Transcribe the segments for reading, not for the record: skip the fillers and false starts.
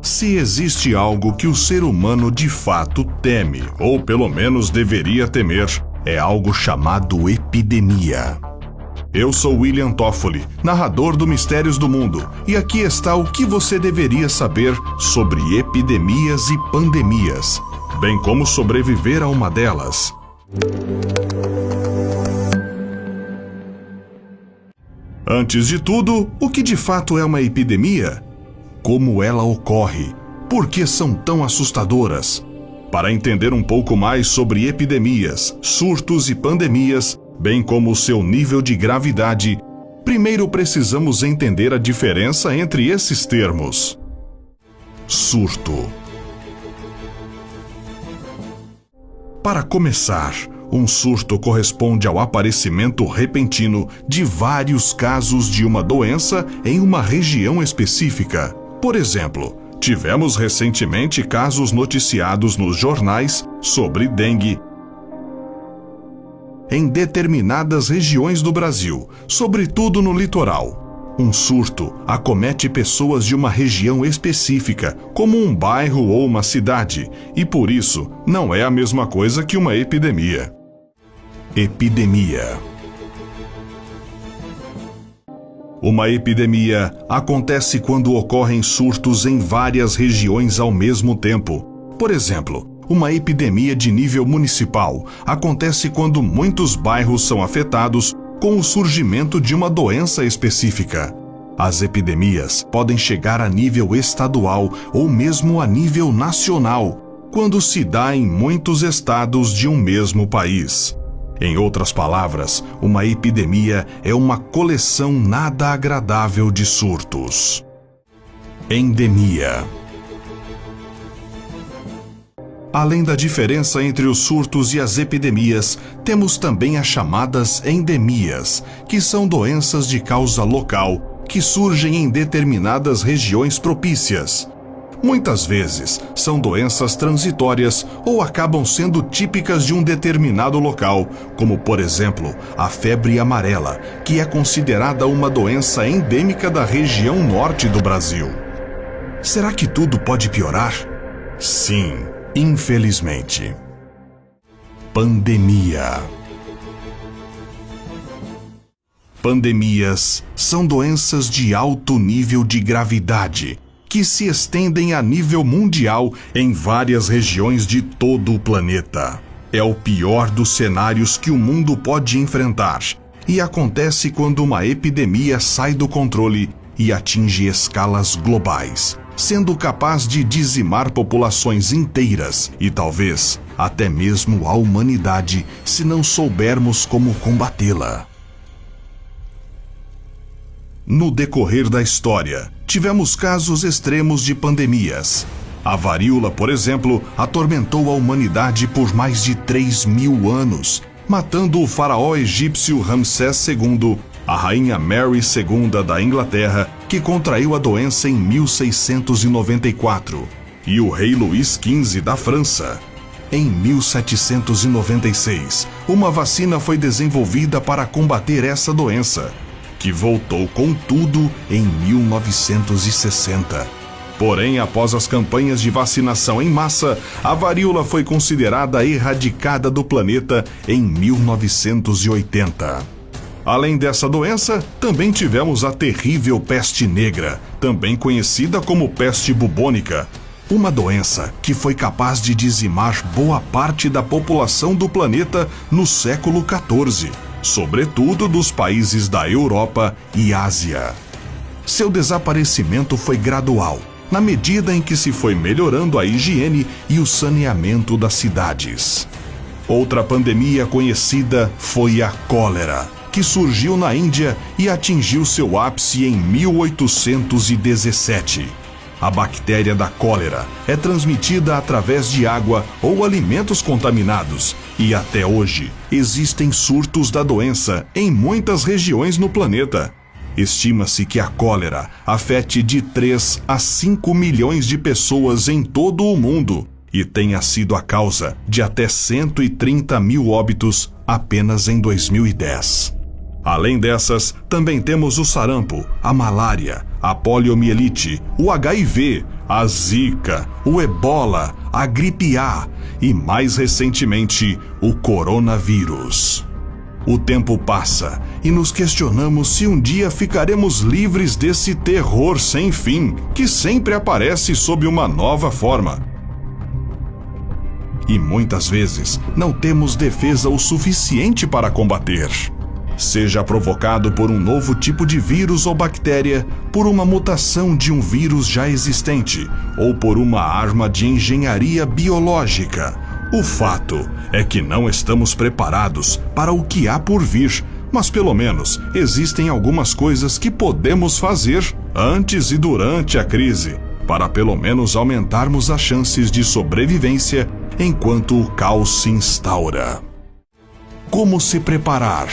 Se existe algo que o ser humano de fato teme, ou pelo menos deveria temer, é algo chamado epidemia. Eu sou William Toffoli, narrador do Mistérios do Mundo, e aqui está o que você deveria saber sobre epidemias e pandemias, bem como sobreviver a uma delas. Antes de tudo, o que de fato é uma epidemia? Como ela ocorre? Por que são tão assustadoras? Para entender um pouco mais sobre epidemias, surtos e pandemias, bem como o seu nível de gravidade, primeiro precisamos entender a diferença entre esses termos. Surto. Para começar, um surto corresponde ao aparecimento repentino de vários casos de uma doença em uma região específica. Por exemplo, tivemos recentemente casos noticiados nos jornais sobre dengue em determinadas regiões do Brasil, sobretudo no litoral. Um surto acomete pessoas de uma região específica, como um bairro ou uma cidade, e por isso não é a mesma coisa que uma epidemia. Epidemia. Uma epidemia acontece quando ocorrem surtos em várias regiões ao mesmo tempo. Por exemplo, uma epidemia de nível municipal acontece quando muitos bairros são afetados com o surgimento de uma doença específica. As epidemias podem chegar a nível estadual ou mesmo a nível nacional, quando se dá em muitos estados de um mesmo país. Em outras palavras, uma epidemia é uma coleção nada agradável de surtos. Endemia. Além da diferença entre os surtos e as epidemias, temos também as chamadas endemias, que são doenças de causa local que surgem em determinadas regiões propícias. Muitas vezes, são doenças transitórias ou acabam sendo típicas de um determinado local, como, por exemplo, a febre amarela, que é considerada uma doença endêmica da região norte do Brasil. Será que tudo pode piorar? Sim, infelizmente. Pandemia. Pandemias são doenças de alto nível de gravidade, que se estendem a nível mundial em várias regiões de todo o planeta. É o pior dos cenários que o mundo pode enfrentar, e acontece quando uma epidemia sai do controle e atinge escalas globais, sendo capaz de dizimar populações inteiras e talvez até mesmo a humanidade, se não soubermos como combatê-la. No decorrer da história, tivemos casos extremos de pandemias. A varíola, por exemplo, atormentou a humanidade por mais de 3.000 anos, matando o faraó egípcio Ramsés II, a rainha Mary II da Inglaterra, que contraiu a doença em 1694, e o rei Luís XV da França. Em 1796, uma vacina foi desenvolvida para combater essa doença, que voltou com tudo em 1960. Porém, após as campanhas de vacinação em massa, a varíola foi considerada erradicada do planeta em 1980. Além dessa doença, também tivemos a terrível peste negra, também conhecida como peste bubônica, uma doença que foi capaz de dizimar boa parte da população do planeta no século XIV. Sobretudo dos países da Europa e Ásia. Seu desaparecimento foi gradual, na medida em que se foi melhorando a higiene e o saneamento das cidades. Outra pandemia conhecida foi a cólera, que surgiu na Índia e atingiu seu ápice em 1817. A bactéria da cólera é transmitida através de água ou alimentos contaminados, e até hoje existem surtos da doença em muitas regiões no planeta. Estima-se que a cólera afete de 3 a 5 milhões de pessoas em todo o mundo e tenha sido a causa de até 130 mil óbitos apenas em 2010. Além dessas, também temos o sarampo, a malária, a poliomielite, o HIV, a Zika, o Ebola, a gripe A e, mais recentemente, o coronavírus. O tempo passa e nos questionamos se um dia ficaremos livres desse terror sem fim que sempre aparece sob uma nova forma. E muitas vezes não temos defesa o suficiente para combater. Seja provocado por um novo tipo de vírus ou bactéria, por uma mutação de um vírus já existente ou por uma arma de engenharia biológica. O fato é que não estamos preparados para o que há por vir, mas pelo menos existem algumas coisas que podemos fazer antes e durante a crise, para pelo menos aumentarmos as chances de sobrevivência enquanto o caos se instaura. Como se preparar?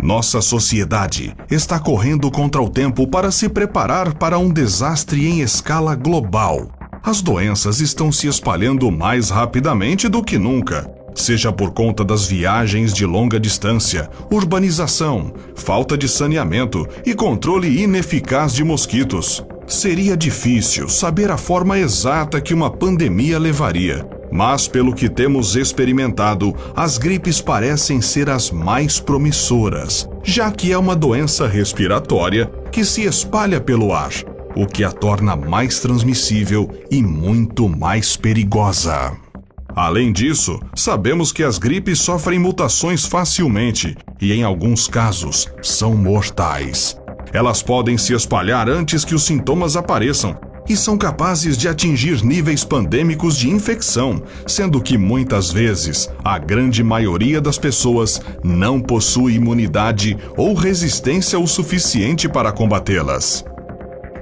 Nossa sociedade está correndo contra o tempo para se preparar para um desastre em escala global. As doenças estão se espalhando mais rapidamente do que nunca, seja por conta das viagens de longa distância, urbanização, falta de saneamento e controle ineficaz de mosquitos. Seria difícil saber a forma exata que uma pandemia levaria, mas pelo que temos experimentado, as gripes parecem ser as mais promissoras, já que é uma doença respiratória que se espalha pelo ar, o que a torna mais transmissível e muito mais perigosa. Além disso, sabemos que as gripes sofrem mutações facilmente e, em alguns casos, são mortais. Elas podem se espalhar antes que os sintomas apareçam e são capazes de atingir níveis pandêmicos de infecção, sendo que muitas vezes a grande maioria das pessoas não possui imunidade ou resistência o suficiente para combatê-las.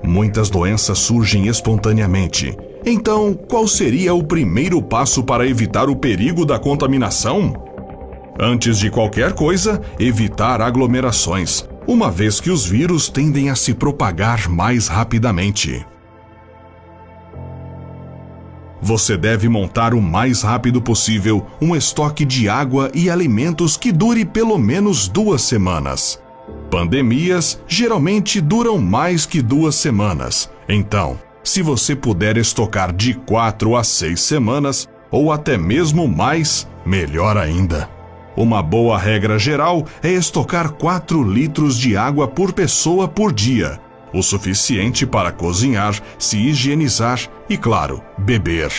Muitas doenças surgem espontaneamente. Então, qual seria o primeiro passo para evitar o perigo da contaminação? Antes de qualquer coisa, evitar aglomerações, uma vez que os vírus tendem a se propagar mais rapidamente. Você deve montar o mais rápido possível um estoque de água e alimentos que dure pelo menos 2 semanas. Pandemias geralmente duram mais que 2 semanas. Então, se você puder estocar de 4 a 6 semanas, ou até mesmo mais, melhor ainda. Uma boa regra geral é estocar 4 litros de água por pessoa por dia, o suficiente para cozinhar, se higienizar e, claro, beber.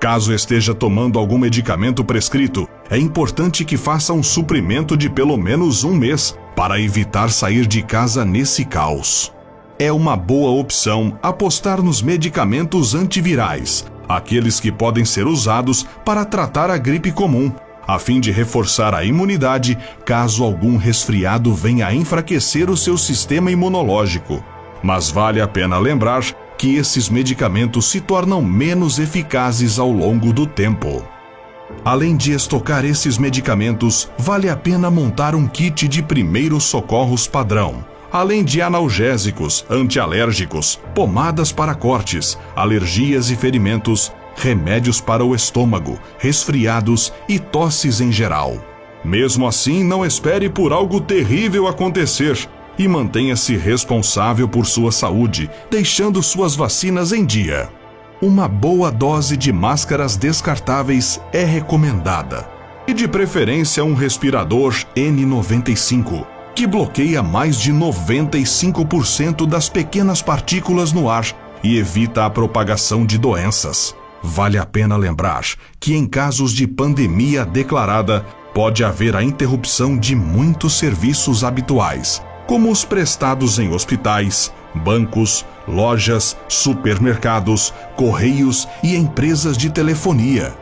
Caso esteja tomando algum medicamento prescrito, é importante que faça um suprimento de pelo menos 1 mês para evitar sair de casa nesse caos. É uma boa opção apostar nos medicamentos antivirais, aqueles que podem ser usados para tratar a gripe comum, a fim de reforçar a imunidade caso algum resfriado venha a enfraquecer o seu sistema imunológico. Mas vale a pena lembrar que esses medicamentos se tornam menos eficazes ao longo do tempo. Além de estocar esses medicamentos, vale a pena montar um kit de primeiros socorros padrão, além de analgésicos, antialérgicos, pomadas para cortes, alergias e ferimentos, remédios para o estômago, resfriados e tosses em geral. Mesmo assim, não espere por algo terrível acontecer e mantenha-se responsável por sua saúde, deixando suas vacinas em dia. Uma boa dose de máscaras descartáveis é recomendada, e de preferência um respirador N95, que bloqueia mais de 95% das pequenas partículas no ar e evita a propagação de doenças. Vale a pena lembrar que em casos de pandemia declarada, pode haver a interrupção de muitos serviços habituais, como os prestados em hospitais, bancos, lojas, supermercados, correios e empresas de telefonia.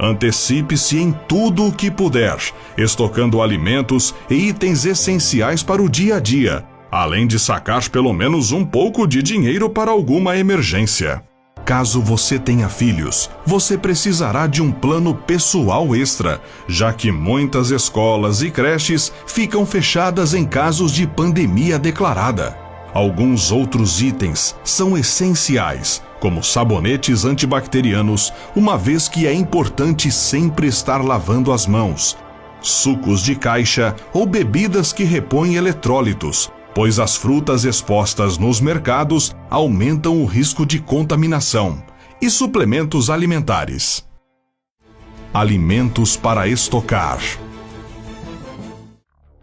Antecipe-se em tudo o que puder, estocando alimentos e itens essenciais para o dia a dia, além de sacar pelo menos um pouco de dinheiro para alguma emergência. Caso você tenha filhos, você precisará de um plano pessoal extra, já que muitas escolas e creches ficam fechadas em casos de pandemia declarada. Alguns outros itens são essenciais, como sabonetes antibacterianos, uma vez que é importante sempre estar lavando as mãos, sucos de caixa ou bebidas que repõem eletrólitos, pois as frutas expostas nos mercados aumentam o risco de contaminação. E suplementos alimentares. Alimentos para estocar.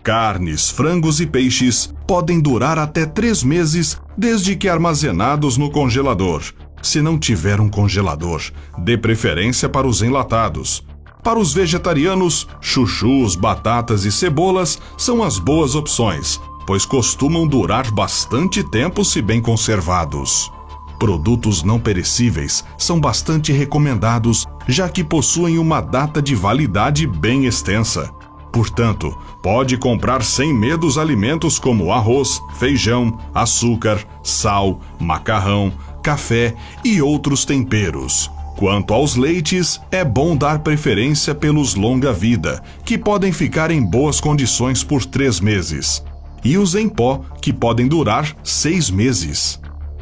Carnes, frangos e peixes podem durar até 3 meses desde que armazenados no congelador. Se não tiver um congelador, dê preferência para os enlatados. Para os vegetarianos, chuchus, batatas e cebolas são as boas opções, pois costumam durar bastante tempo se bem conservados. Produtos não perecíveis são bastante recomendados, já que possuem uma data de validade bem extensa. Portanto, pode comprar sem medo os alimentos como arroz, feijão, açúcar, sal, macarrão, café e outros temperos. Quanto aos leites, é bom dar preferência pelos longa-vida, que podem ficar em boas condições por 3 meses, e os em pó, que podem durar 6 meses.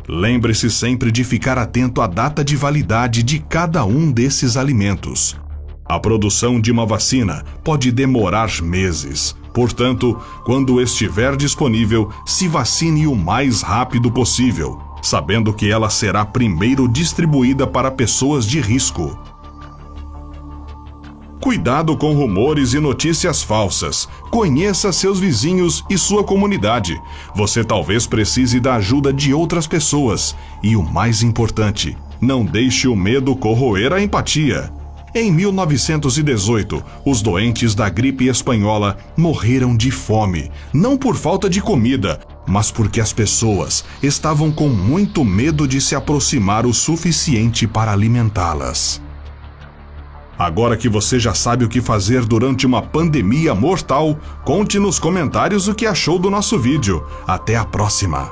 Lembre-se sempre de ficar atento à data de validade de cada um desses alimentos. A produção de uma vacina pode demorar meses. Portanto, quando estiver disponível, se vacine o mais rápido possível, sabendo que ela será primeiro distribuída para pessoas de risco. Cuidado com rumores e notícias falsas. Conheça seus vizinhos e sua comunidade. Você talvez precise da ajuda de outras pessoas. E o mais importante, não deixe o medo corroer a empatia. Em 1918, os doentes da gripe espanhola morreram de fome, não por falta de comida, mas porque as pessoas estavam com muito medo de se aproximar o suficiente para alimentá-las. Agora que você já sabe o que fazer durante uma pandemia mortal, conte nos comentários o que achou do nosso vídeo. Até a próxima!